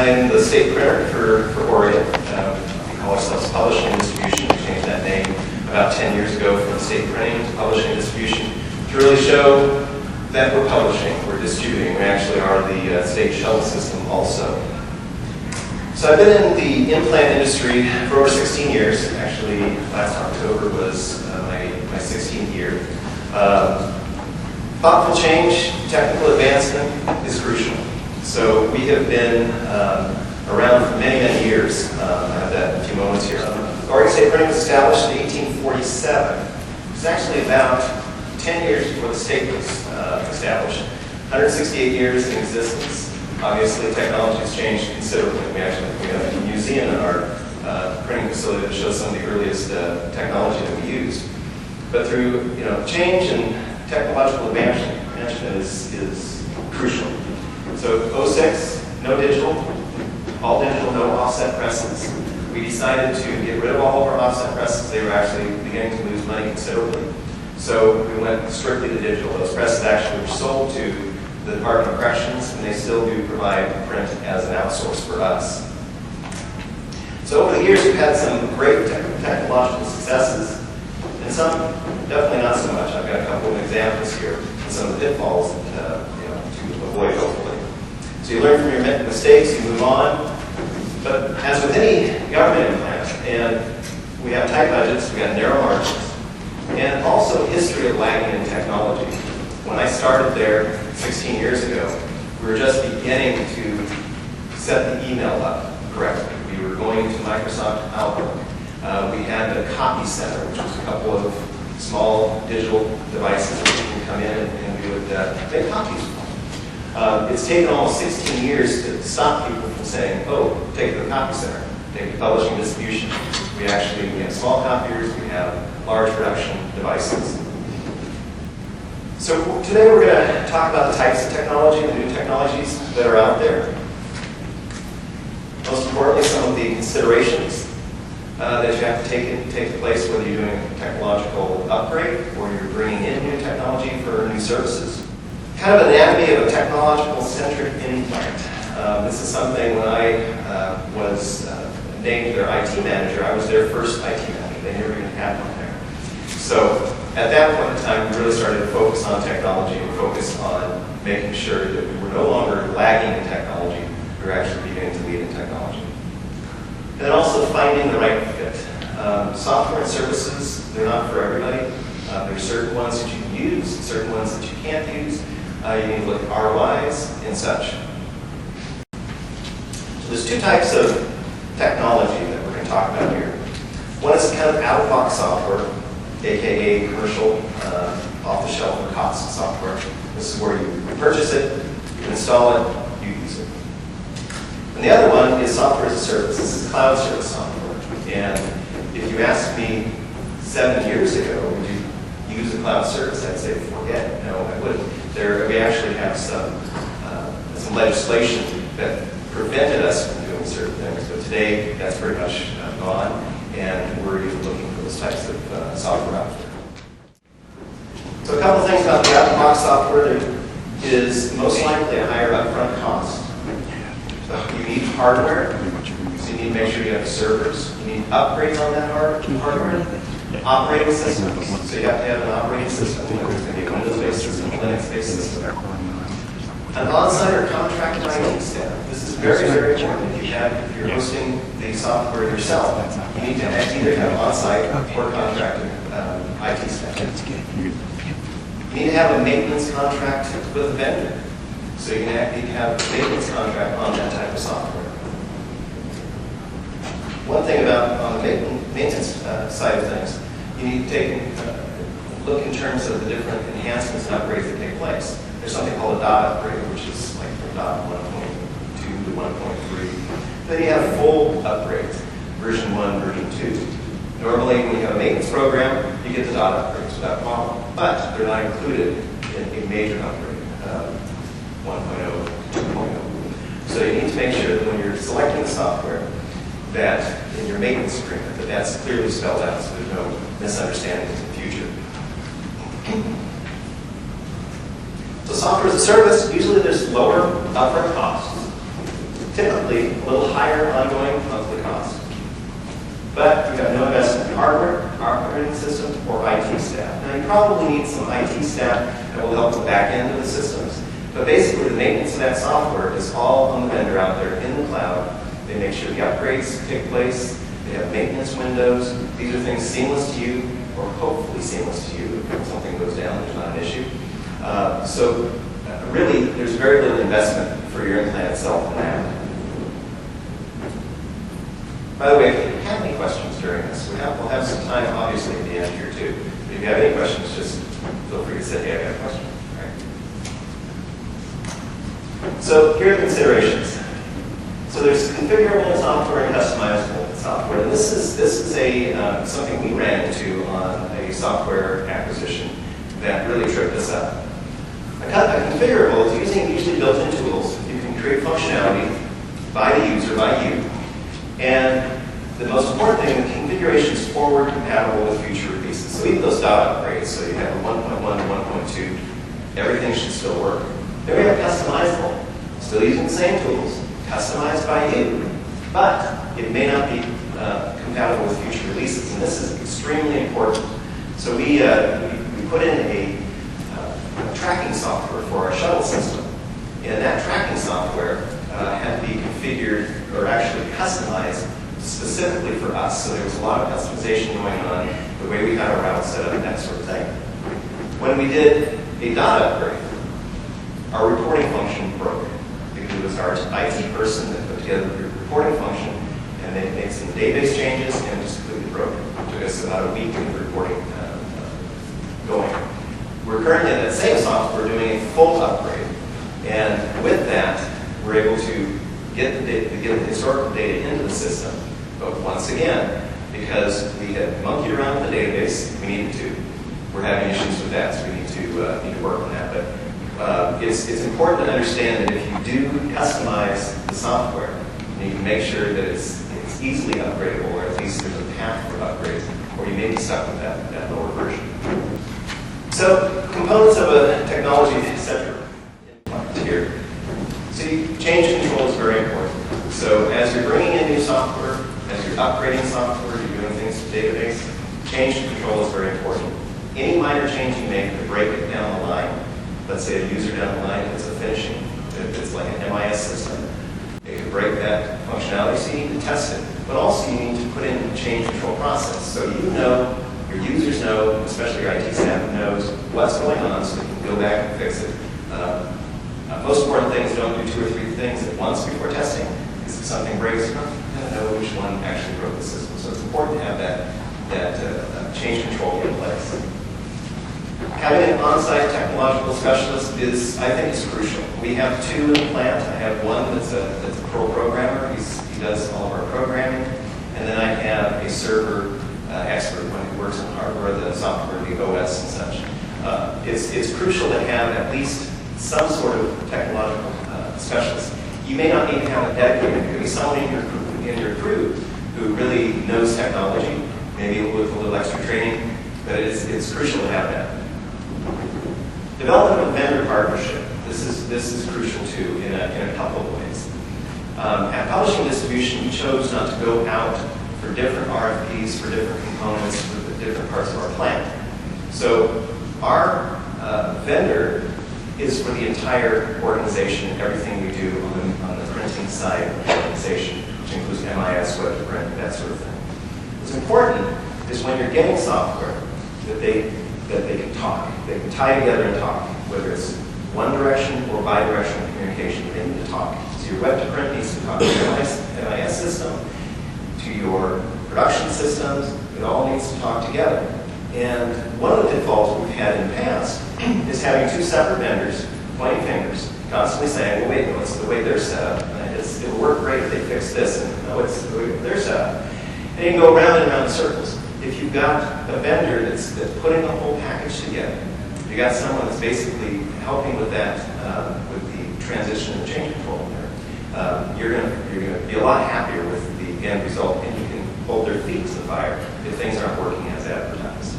I'm the state printer for Oregon. We call ourselves Publishing and Distribution. We changed that name about 10 years ago from state printing to publishing and distribution to really show that we're publishing, we're distributing. We actually are the state shuttle system also. So I've been in the implant industry for over 16 years. Actually, last October was my 16th year. Thoughtful change, technical advancement is crucial. So we have been around for many, many years. I have that in a few moments here. Oregon State Printing was established in 1847. It's actually about 10 years before the state was established. 168 years in existence. Obviously, technology has changed considerably. We have a museum in our printing facility that shows some of the earliest technology that we used. But through change and technological advancement is crucial. So 06, no digital, all digital, no offset presses. We decided to get rid of all of our offset presses. They were actually beginning to lose money considerably. So we went strictly to digital. Those presses actually were sold to the Department of Corrections, and they still do provide print as an outsource for us. So over the years, we've had some great technological successes, and some definitely not so much. I've got a couple of examples here, and some of the pitfalls to avoid, hopefully. So you learn from your mistakes, you move on. But as with any government implant, and we have tight budgets, we got narrow margins, and also history of lagging in technology. When I started there 16 years ago, we were just beginning to set the email up correctly. We were going to Microsoft Outlook. We had a copy center, which was a couple of small digital devices that you can come in and we would make copies from. It's taken almost 16 years to stop people from saying, oh, take it to the copy center, take it to publishing distribution. We have small copiers, we have large production devices. So today we're going to talk about the types of technology, the new technologies that are out there. Most importantly, some of the considerations that you have to take place, whether you're doing a technological upgrade or you're bringing in new technology for new services. Kind of an anatomy of a technological-centric implant. This is something when I was named their IT manager, I was their first IT manager. They never even had one there. So at that point in time, we really started to focus on technology and focus on making sure that we were no longer lagging in technology, we were actually beginning to lead in technology. And then also finding the right fit. Software and services, they're not for everybody. There are certain ones that you can use, certain ones that you can't use. You need to look at ROIs and such. So there's two types of technology that we're going to talk about here. One is kind of out-of-box software, aka commercial, off-the-shelf or cost software. This is where you purchase it, you install it, you use it. And the other one is software as a service. This is cloud service software. And if you asked me 7 years ago, would you use a cloud service? I'd say forget it. No, I wouldn't. We actually have some legislation that prevented us from doing certain things, but today that's pretty much gone, and we're even looking for those types of software out there. So a couple of things about the out-of-the-box software. There is most likely a higher upfront cost. So you need hardware, so you need to make sure you have the servers. You need upgrades on that hardware. Operating systems, so you have to have an operating system, whether it's going to be a Windows-based system, Linux-based system. An on-site or contracted IT staff. This is very, very important. If you're hosting the software yourself, you need to either have on-site or contracted IT staff. You need to have a maintenance contract with a vendor, so you need to have a maintenance contract on that type of software. One thing about on the maintenance side of things, you need to take a look in terms of the different enhancements and upgrades that take place. There's something called a dot upgrade, which is like from dot 1.2 to 1.3. Then you have full upgrades, version 1, version 2. Normally, when you have a maintenance program, you get the dot upgrades without problem, but they're not included in a major upgrade, 1.0, 2.0. So you need to make sure that when you're selecting the software, that in your maintenance agreement, that's clearly spelled out so there's no misunderstandings in the future. So software as a service, usually there's lower upfront costs. typically a little higher ongoing monthly cost. But you have no investment in hardware, operating system, or IT staff. Now you probably need some IT staff that will help the back end of the systems. But basically the maintenance of that software is all on the vendor out there in the cloud. They make sure the upgrades take place. They have maintenance windows. These are things seamless to you, or hopefully seamless to you. If something goes down, there's not an issue. Really, there's very little investment for your implant itself in that. By the way, if you have any questions during this, we'll have some time, obviously, at the end here, too. But if you have any questions, just feel free to say, hey, I got a question. All right. So here are the considerations. So there's configurable software and customizable software. And this is a something we ran into on a software acquisition that really tripped us up. A configurable is using usually built-in tools. You can create functionality by the user, by you. And the most important thing, the configuration is forward compatible with future releases. So even those dot upgrades, so you have a 1.1 to 1.2, everything should still work. Then we have customizable, still using the same tools, customized by you, but it may not be compatible with future releases. And this is extremely important. So we put in a tracking software for our shuttle system. And that tracking software had to be configured or actually customized specifically for us. So there was a lot of customization going on, the way we had our route set up, that sort of thing. When we did a dot upgrade, our reporting function broke. Because it was our IT person that put together the reporting function, and they made some database changes, and it just completely broke. It took us about a week to get the reporting going. We're currently in that same software doing a full upgrade. And with that, we're able to get the historical data into the system. But once again, because we had monkeyed around with the database, we needed to. We're having issues with that, so we need to work on that. But it's important to understand that if you do customize the software, you can make sure that it's easily upgradable, or at least there's a path for upgrades, or you may be stuck with that lower version. So, components of a technology center here. So change control is very important. So as you're bringing in new software, as you're upgrading software, you're doing things to the database, change control is very important. Any minor change you make to break it down the line, let's say a user down the line, if it's a finishing, if it's like an MIS system, it could break that functionality, so you need to test it. But also you need to put in a change control process. So you know, your users know, especially your IT staff knows what's going on, so they can go back and fix it. Most important things, don't do 2 or 3 things at once before testing, because if something breaks, you're not going to know which one actually broke the system. So it's important to have that change control in place. Having an on-site technological specialist is, I think, is crucial. We have 2 in the plant. I have one that's a pro programmer. He does all of our programming. And then I have a server expert, one who works on hardware, the software, the OS and such. It's crucial to have at least some sort of technological specialist. You may not need to have a dedicated. There could be someone in your crew who really knows technology, maybe with a little extra training, but it's crucial to have that. Development of vendor partnership. This is crucial too in a couple of ways. At publishing distribution, we chose not to go out for different RFPs for different components for the different parts of our plant. So our vendor is for the entire organization, everything we do on the printing side of the organization, which includes MIS, web to print, that sort of thing. What's important is when you're getting software that they can talk. They can tie together and talk, whether it's one direction or bi-directional communication. They need to talk. So your web to print needs to talk to your MIS system, to your production systems. It all needs to talk together. And one of the pitfalls we've had in the past is having 2 separate vendors pointing fingers, constantly saying, well, wait, no, it's the way they're set up. And it'll work great if they fix this, and no, it's the way they're set up. And you can go round and round in circles. If you've got a vendor that's putting the whole package together, you got someone that's basically helping with that, with the transition and change control there, you're going to be a lot happier with the end result, and you can hold their feet to the fire if things aren't working as advertised.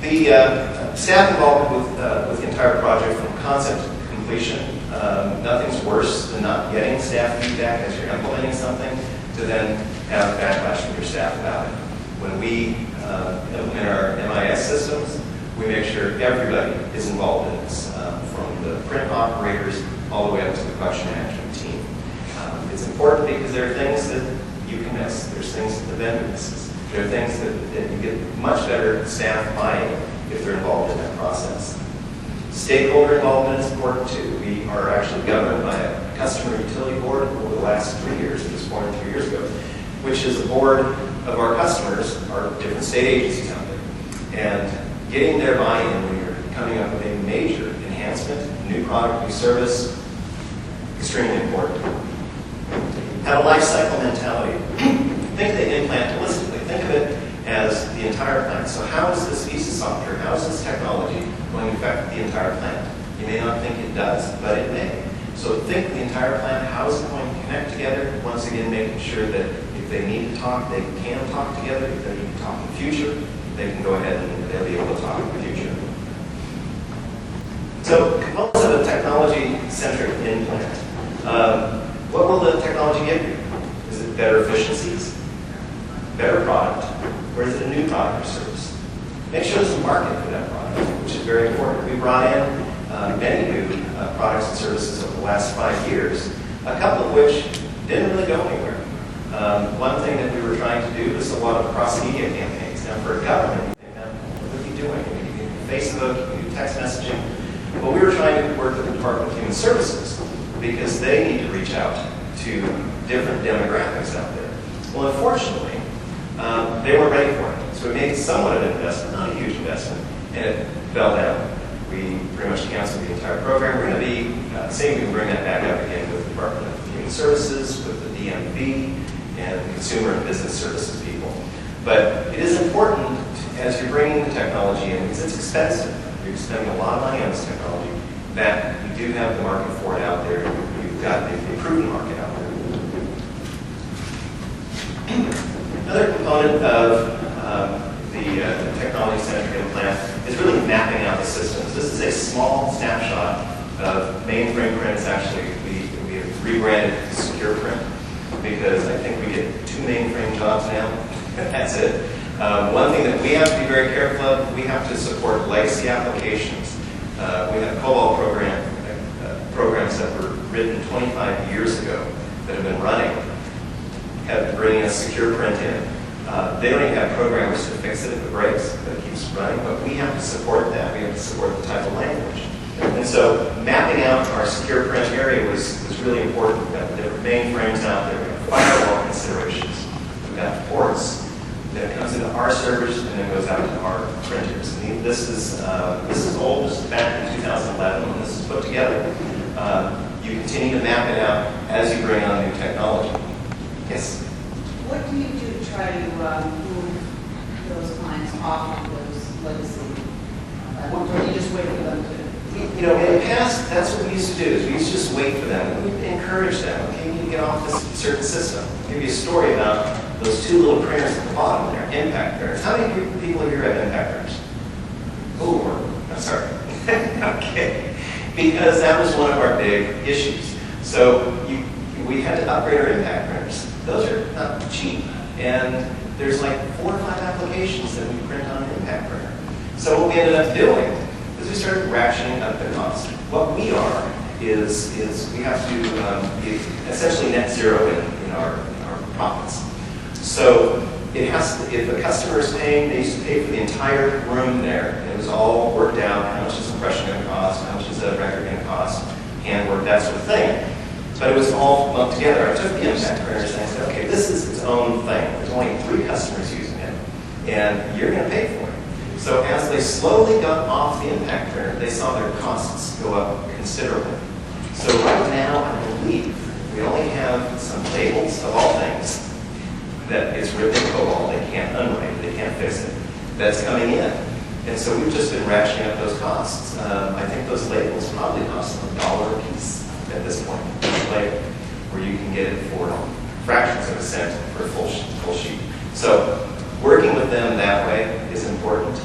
The staff involved with the entire project from concept to completion. Nothing's worse than not getting staff feedback as you're implementing something to then have backlash from your staff about it. When we implement our MIS systems, we make sure everybody is involved in this, from the print operators all the way up to the production management team. It's important because there are things that you can miss. There's things that the vendor misses. There are things that you get much better staff buy-in if they're involved in that process. Stakeholder involvement is important too. We are actually governed by a customer utility board over the last 3 years. It was formed 3 years ago, which is a board of our customers, our different state agencies out there. And getting their buy-in when you're coming up with a major enhancement, new product, new service, extremely important. Have a life cycle mentality. Think of the implant holistically. Think of it as the entire plant. So how is this piece of software, how is this technology going to affect the entire plant? You may not think it does, but it may. So think the entire plant, how is it going to connect together? Once again, making sure that if they need to talk, they can talk together. If they need to talk in the future, they can go ahead and they'll be able to talk in the future. So components of a technology-centric implant. What will the technology give you? Is it better efficiencies? Better product? Or is it a new product or service? Make sure there's a market for that product, which is very important. We brought in many new products and services over the last 5 years, a couple of which didn't really go anywhere. One thing that we were trying to do was a lot of cross-media campaigns. Now, for a government, what are you doing? You can do Facebook, you can do text messaging. Well, we were trying to work with the Department of Human Services because they need to reach out to different demographics out there. Well, unfortunately, they weren't ready for it. So we made somewhat of an investment, not a huge investment, and it fell down. We pretty much canceled the entire program. We're going to be saying we can bring that back up again with the Department of Human Services, with the DMV, and consumer and business services people. But it is important as you're bringing the technology in, because it's expensive. You're spending a lot of money on this technology, that you do have the market for it out there. You've got the proven market out there. Another component of the technology-centric implant is really mapping out the systems. This is a small snapshot of mainframe print. It's actually, we have rebranded Secure Print because I think we get 2 mainframe jobs now. That's it. One thing that we have to be very careful of, we have to support legacy applications. We have COBOL programs that were written 25 years ago that have been running, have been bringing us Secure Print in. They don't even have programmers to fix it if it breaks, but it keeps running. But we have to support that. We have to support the type of language. And so mapping out our Secure Print area was really important. We've got the different mainframes out there. We've got firewall considerations. We've got ports. Then it comes into our servers and then goes out to our printers. And this is old. This is back in 2011 when this was put together. You continue to map it out as you bring on new technology. Yes? What do you do to try to move those clients off of those legacy? Or you just wait for them to? You know, in the past, that's what we used to do, is we used to just wait for them. We'd encourage them, okay, you need to get off this certain system. I'll give you a story about those 2 little printers at the bottom there, impact printers. How many people here have impact printers? Oh, I'm sorry. Okay. Because that was one of our big issues. So we had to upgrade our impact printers. Those are not cheap. And there's like 4 or 5 applications that we print on an impact printer. So what we ended up doing is we started ratcheting up the cost. What we are is we have to be essentially net zero in our profits. So it has to, if a customer is paying, they used to pay for the entire room there, and it was all worked out. How much is impression going to cost? How much is a record going to cost? Handwork, that sort of thing. But it was all lumped together. I took the impact printers and I said, okay, this is its own thing. There's only 3 customers using it, and you're going to pay for it. So as they slowly got off the impact printer, they saw their costs go up considerably. So right now, I believe we only have some labels of all things that is written in COBOL. They can't unwrite it. They can't fix it. That's coming in. And so we've just been ratcheting up those costs. I think those labels probably cost $1 a piece at this point, label, where you can get it for fractions of a cent for a full sheet. So working with them that way is important.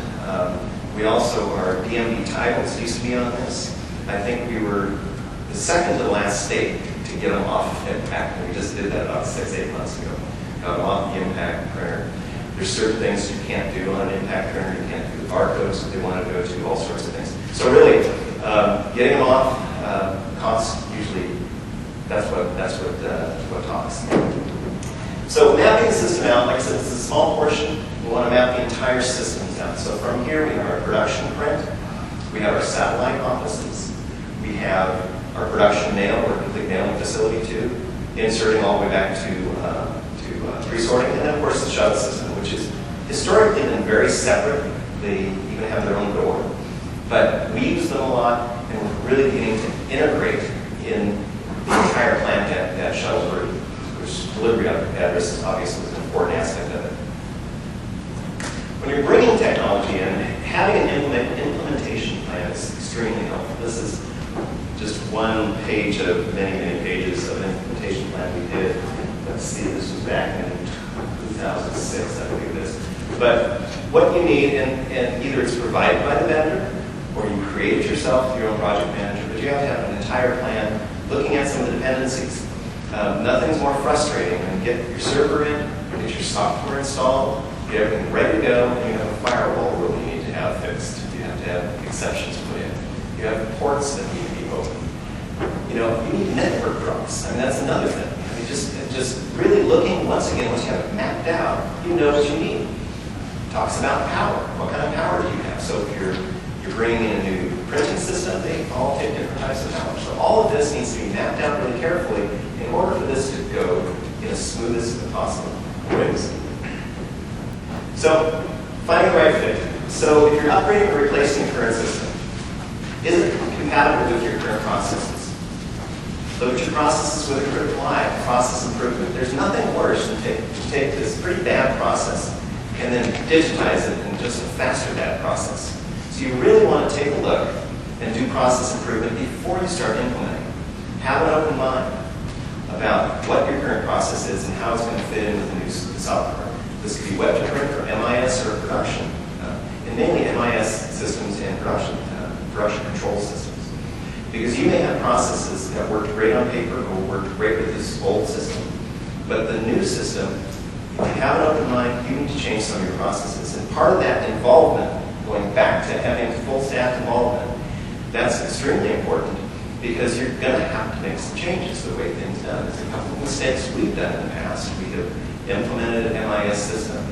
We also, our DMV titles used to be on this. I think we were the second to the last state to get them off impact. And we just did that about 6-8 months ago. Got them off the impact printer. There's certain things you can't do on an impact printer. You can't do the barcodes that they want to go to, all sorts of things. So really, getting them off costs usually, that's what talks. So mapping the system out, like I said, this is a small portion. We want to map the entire system out. So from here, we have our production print. We have our satellite offices. We have our production mail, or complete mailing facility too, inserting all the way back to pre-sorting, and then of course the shuttle system, which is historically been very separate. They even have their own door. But we use them a lot, and we're really beginning to integrate in the entire plant that shuttle route, which delivery address is obviously an important aspect of it. When you're bringing technology in, having an implementation plan is extremely helpful. This is just one page of many, many pages of an implementation plan we did. Let's see, this was back in 2006, I believe it is. But what you need, and either it's provided by the vendor, or you create it yourself with your own project manager, but you have to have an entire plan looking at some of the dependencies. Nothing's more frustrating than get your server in, get your software installed, get everything ready to go, and you have a firewall rule you need to have fixed. You have to have exceptions put in. You have ports that need to be open. You know, you need network drops. I mean, that's another thing. I mean, just really looking, once again, once you have it mapped out, you know what you need. It talks about power. What kind of power do you have? So if you're bringing in a new printing system, they all take different types of power. So all of this needs to be mapped out really carefully in order for this to go in as smooth as possible ways. So finding the right fit. So if you're upgrading or replacing a current system, is it compatible with your current processes? Look at your processes with a critical eye, process improvement. There's nothing worse than to take this pretty bad process and then digitize it in just a faster bad process. So you really want to take a look and do process improvement before you start implementing. Have an open mind about what your current process is and how it's going to fit in with the new software. This could be web to print or MIS or production, and mainly MIS systems and production control systems. Because you may have processes that worked great on paper or worked great with this old system, but the new system, if you have an open mind, you need to change some of your processes. And part of that involvement, going back to having full staff involvement, that's extremely important because you're going to have to make some changes to the way things are done. There's a couple of mistakes we've done in the past. We have implemented an MIS system.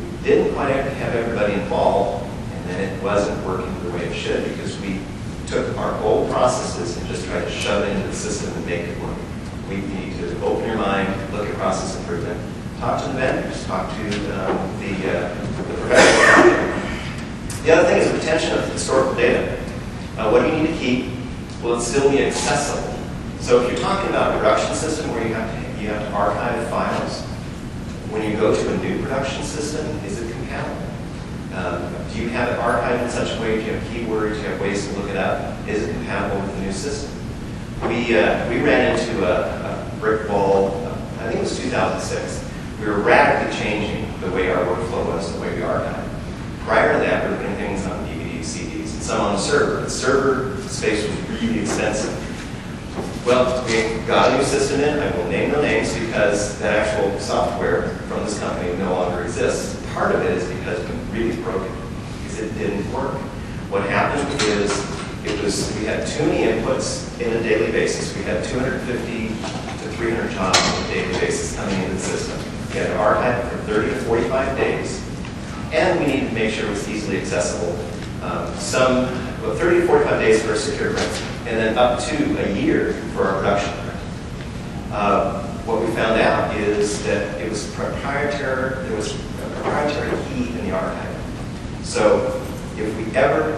We didn't quite have everybody involved, and then it wasn't working the way it should because we took our old processes and just tried to shove it into the system and make it work. We need to open your mind, look at process improvement, talk to the vendors, talk to the professionals. The other thing is retention of historical data. What do you need to keep? Will it still be accessible? So if you're talking about a production system where you have to archive files, when you go to a new production system, is it compatible? Do you have it archived in such a way? Do you have keywords? Do you have ways to look it up? Is it compatible with the new system? We ran into a brick wall, I think it was 2006. We were radically changing the way our workflow was, the way we archived. Prior to that, we were putting things on DVDs, CDs, and some on the server. The server space was really expensive. Well, we got a new system in. I will name no names because that actual software from this company no longer exists. Part of it is because we really broke it, because it didn't work. What happened is we had too many inputs in a daily basis. We had 250 to 300 jobs on a daily basis coming into the system. We had to archive it for 30 to 45 days, and we needed to make sure it was easily accessible. 30 to 45 days for a secure print, and then up to a year for our production print. What we found out is that it was proprietary. There was a proprietary key in the archive. So if we ever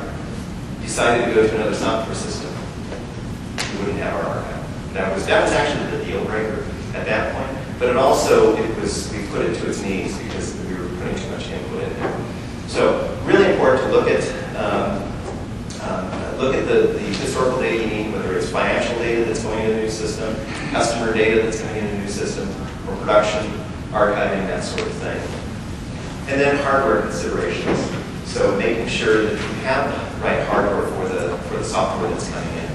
decided to go to another software system, we wouldn't have our archive. That was actually the deal breaker at that point. But we put it to its knees because we were putting too much input in there. So really important to look at the historical data you need, whether it's financial data that's going into a new system, customer data that's going into a new system, or production, archiving, that sort of thing. And then hardware considerations. So making sure that you have the right hardware for the software that's coming in.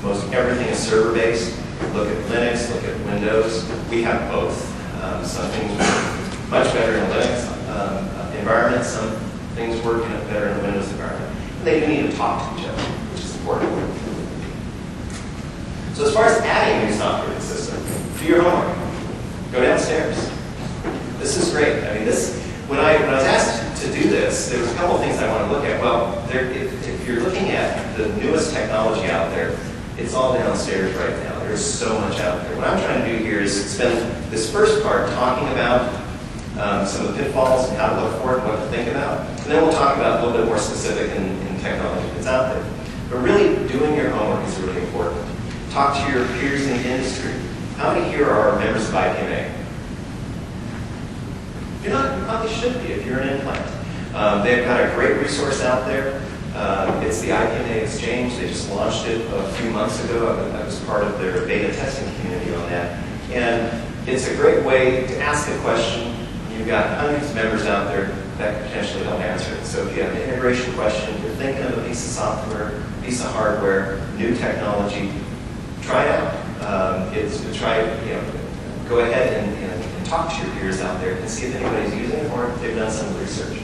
most everything is server-based. Look at Linux, look at Windows. We have both. Some things work much better in a Linux environment. Some things work better in a Windows environment. And they do need to talk to each other, which is important. So as far as adding new software to the system, do your homework. Go downstairs. This is great. I mean, when I was asked to do this, there was a couple of things I want to look at. Well, if you're looking at the newest technology out there, it's all downstairs right now. There's so much out there. What I'm trying to do here is spend this first part talking about some of the pitfalls and how to look for it, what to think about. And then we'll talk about a little bit more specific in technology that's out there. But really, doing your homework is really important. Talk to your peers in the industry. How many here are members of IPMA? You're not, you probably should be if you're an implant. They've got a great resource out there. It's the IPMA Exchange. They just launched it a few months ago. I was part of their beta testing community on that. And it's a great way to ask a question. You've got hundreds of members out there that could potentially help answer it. So if you have an integration question, you're thinking of a piece of software, piece of hardware, new technology, try it out. Go ahead and talk to your peers out there and see if anybody's using it or if they've done some research.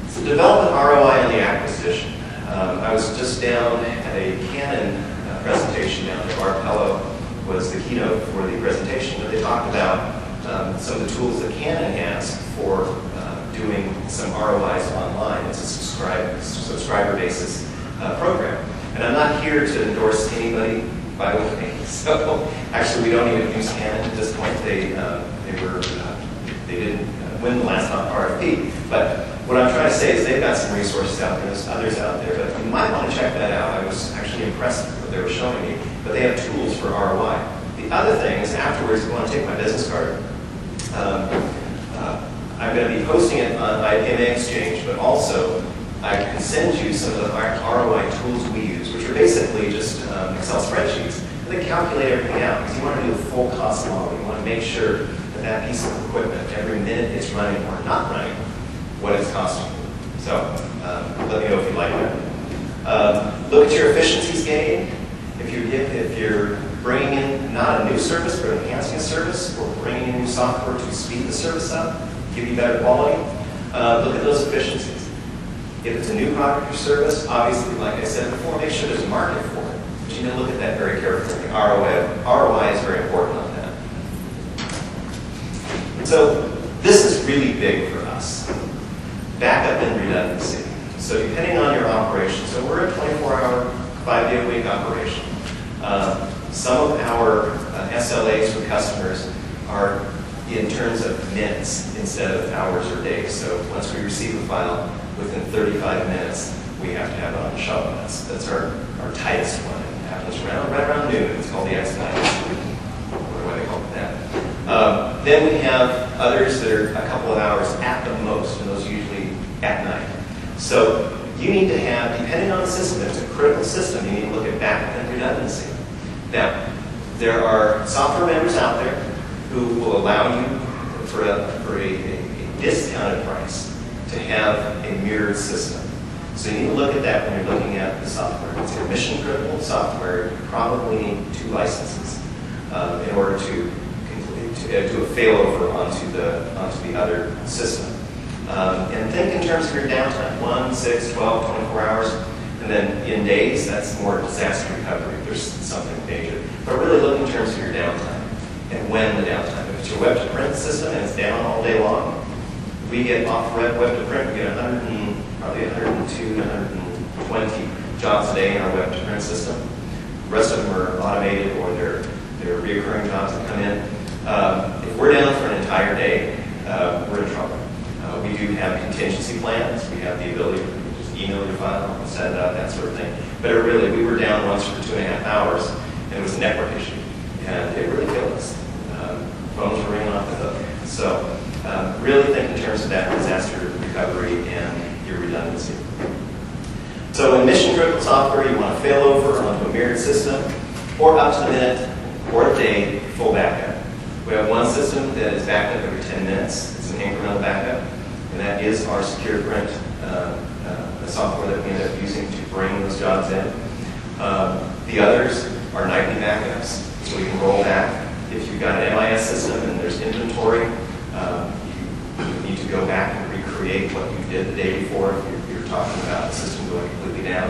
So development ROI on the acquisition. I was just down at a Canon presentation down there. Mark Pello was the keynote for the presentation, but they talked about some of the tools that Canon has for doing some ROIs online. It's a subscriber basis program. And I'm not here to endorse anybody, by the way. So actually, we don't even use Canon at this point. They didn't win the last RFP. But what I'm trying to say is they've got some resources out there. There's others out there, but you might want to check that out. I was actually impressed with what they were showing me. But they have tools for ROI. The other thing is afterwards, if you want to take my business card, I'm going to be posting it on IPMA Exchange, but also I can send you some of the ROI tools we use, which are basically just Excel spreadsheets. And they calculate everything out because you want to do a full cost model. You want to make sure that that piece of equipment, every minute it's running or not running, what it's costing you. So let me know if you like that. Look at your efficiencies gained. If you're bringing in not a new service, but enhancing a service, or bringing in new software to speed the service up, give you better quality, look at those efficiencies. If it's a new product or service, obviously, like I said before, make sure there's a market for it. But you need to look at that very carefully. ROI is very important on that. So this is really big for us. Backup and redundancy. So depending on your operation, so we're a 24-hour, 5-day-a-week operation. Some of our SLAs for customers are in terms of minutes instead of hours or days. So once we receive a file, within 35 minutes, we have to have it on the shelf. That's our tightest one. It happens right around noon. It's called the X-Night. What do they call it that? Then we have others that are a couple of hours at the most, and those are usually at night. So you need to have, depending on the system, if it's a critical system, you need to look at backup and redundancy. Now, there are software vendors out there who will allow you, for a discounted price, to have a mirrored system. So you need to look at that when you're looking at the software. If it's a mission-critical software, you probably need 2 licenses in order to do a failover onto the other system. And think in terms of your downtime, 1, 6, 12, 24 hours. And then in days, that's more disaster recovery if there's something major. But really look in terms of your downtime and when the downtime. If it's your web to print system and it's down all day long, we get off web to print, we get probably 102 to 120 jobs a day in our web to print system. The rest of them are automated or they're reoccurring jobs that come in. If we're down for an entire day, we're in trouble. We do have contingency plans. We have the ability to just email your file and set it up, that sort of thing. But we were down once for 2.5 hours, and it was a network issue. And it really killed us. Phones were ringing off the hook. So really think in terms of that disaster recovery and your redundancy. So in mission-critical software, you want to fail over onto a mirrored system, or up to the minute, or a day, full backup. We have one system that is backed up every 10 minutes. It's an incremental backup, and that is our secure print, the software that we end up using to bring those jobs in. The others are nightly backups, so we can roll back. If you've got an MIS system and there's inventory, you need to go back and recreate what you did the day before if you're talking about the system going completely down.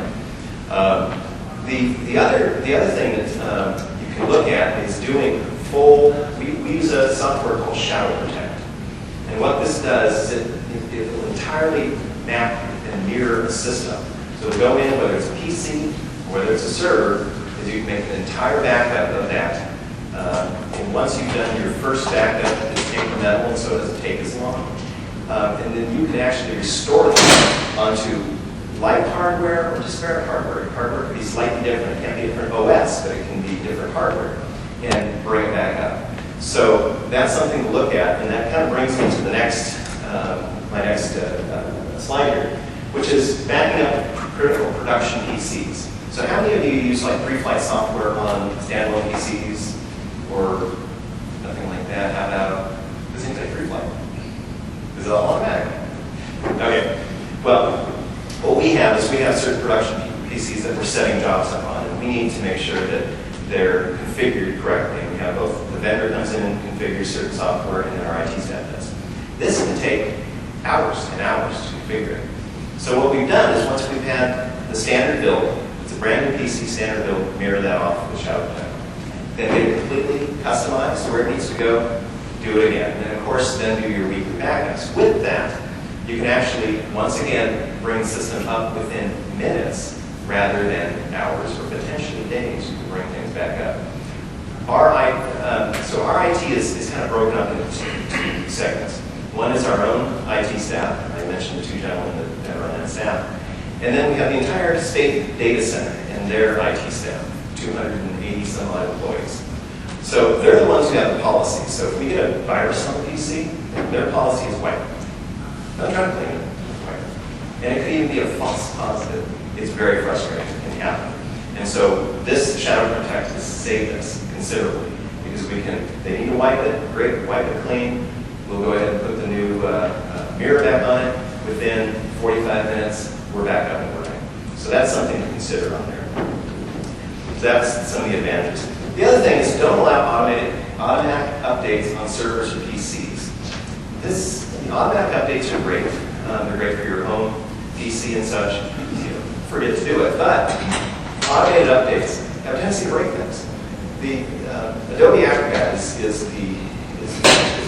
The other thing that you can look at is doing full, we use a software called Shadow Protect. And what this does is it will entirely map and mirror a system. So to go in, whether it's a PC or whether it's a server, is you can make an entire backup of that. And once you've done your first backup, it's incremental, and so it doesn't take as long. And then you can actually restore them onto like hardware or disparate hardware. Hardware can be slightly different. It can't be different OS, but it can be different hardware, and bring it back up. So that's something to look at, and that kind of brings me to the next, my next slide here, which is backing up critical production PCs. So how many of you use like pre-flight software on standalone PCs or nothing like that? How about, does anybody pre-flight? Is it all automatic? Okay. Well, what we have is we have certain production PCs that we're setting jobs up on, and we need to make sure that they're configured correctly. We have both the vendor comes in and configures certain software, and then our IT staff does. This can take hours and hours to configure it. So what we've done is once we've had the standard build, it's a brand new PC standard build, mirror that off with Shadow Protect. Then get it completely customized where it needs to go, do it again. And of course, then do your weekly backups. With that, you can actually, once again, bring the system up within minutes rather than hours or potentially days. You can bring things back up. So our IT is kind of broken up into two segments. One is our own IT staff. I mentioned the two gentlemen that are on that staff. And then we have the entire state data center and their IT staff, 280 some odd employees. So they're the ones who have the policy. So if we get a virus on the PC, their policy is wipe. Don't try to clean it. And it could even be a false positive. It's very frustrating. It can happen. And so this Shadow Protect has saved us considerably because they need to wipe it, great, wipe it clean. We'll go ahead and put the new mirror back on it. Within 45 minutes, we're back up and running. So that's something to consider on there. So that's some of the advantages. The other thing is don't allow automatic updates on servers or PCs. The automatic updates are great. They're great for your home PC and such. You forget to do it. But automated updates have a tendency to break things. The Adobe Acrobat is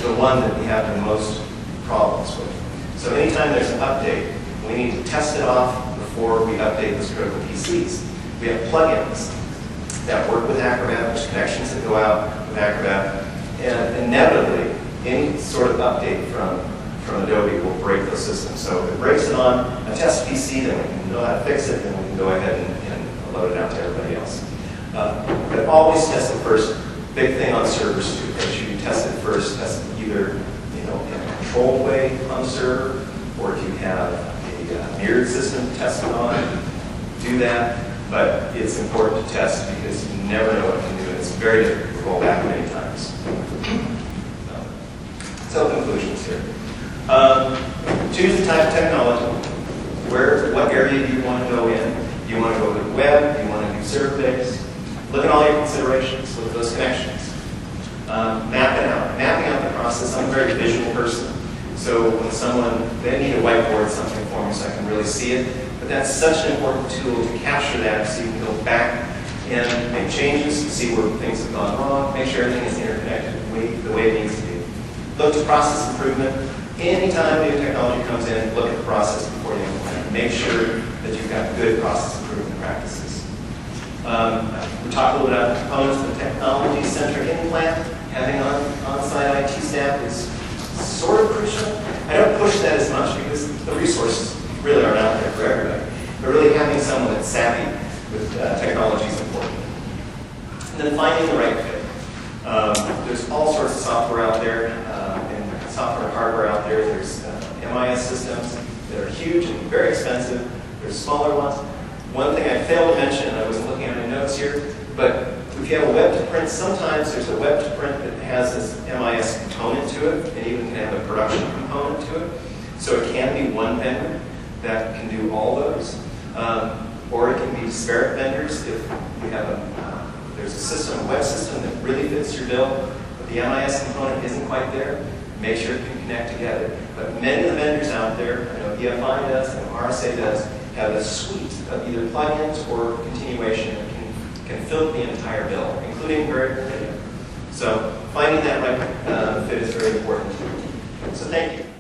the one that we have the most problems with. So anytime there's an update, we need to test it off before we update those critical PCs. We have plugins that work with Acrobat, there's connections that go out with Acrobat, and inevitably, any sort of update from Adobe will break those systems. So if it breaks it on a test PC, then we can know how to fix it, then we can go ahead and load it out to everybody else. But always test it first. Big thing on servers too. Make sure you test it first. Test it either in a controlled way on the server, or if you have a mirrored system to test it on, do that. But it's important to test because you never know what it can do. It's very difficult to roll back many times. So conclusions here. Choose the type of technology. What area do you want to go in? Do you want to go to the web? Do you want to do server-based? Look at all your considerations. Look at those connections. Map it out. Mapping out the process. I'm a very visual person. So when they need to whiteboard something for me so I can really see it. But that's such an important tool to capture that so you can go back and make changes, see where things have gone wrong, make sure everything is interconnected the way it needs to be. Look to process improvement. Anytime new technology comes in, look at the process before you implement it. Make sure that you've got good process improvement practices. We talked a little bit about components of the technology-centric implant. Having on-site IT staff is sort of crucial. I don't push that as much because the resources really aren't out there for everybody. But really having someone that's savvy with technology is important. And then finding the right fit. There's all sorts of software out there, and software and hardware out there. There's MIS systems that are huge and very expensive. There's smaller ones. One thing I failed to mention, I wasn't looking at my notes here, but if you have a web to print, sometimes there's a web to print that has this MIS component to it, and even can have a production component to it. So it can be one vendor that can do all those, or it can be disparate vendors vendors, if you have there's a system, a web system that really fits your bill, but the MIS component isn't quite there, make sure it can connect together. But many of the vendors out there, I know EFI does and RSA does, have a suite of either plugins or continuation that can fill the entire bill, including variable video. So finding that right fit is very important. So thank you.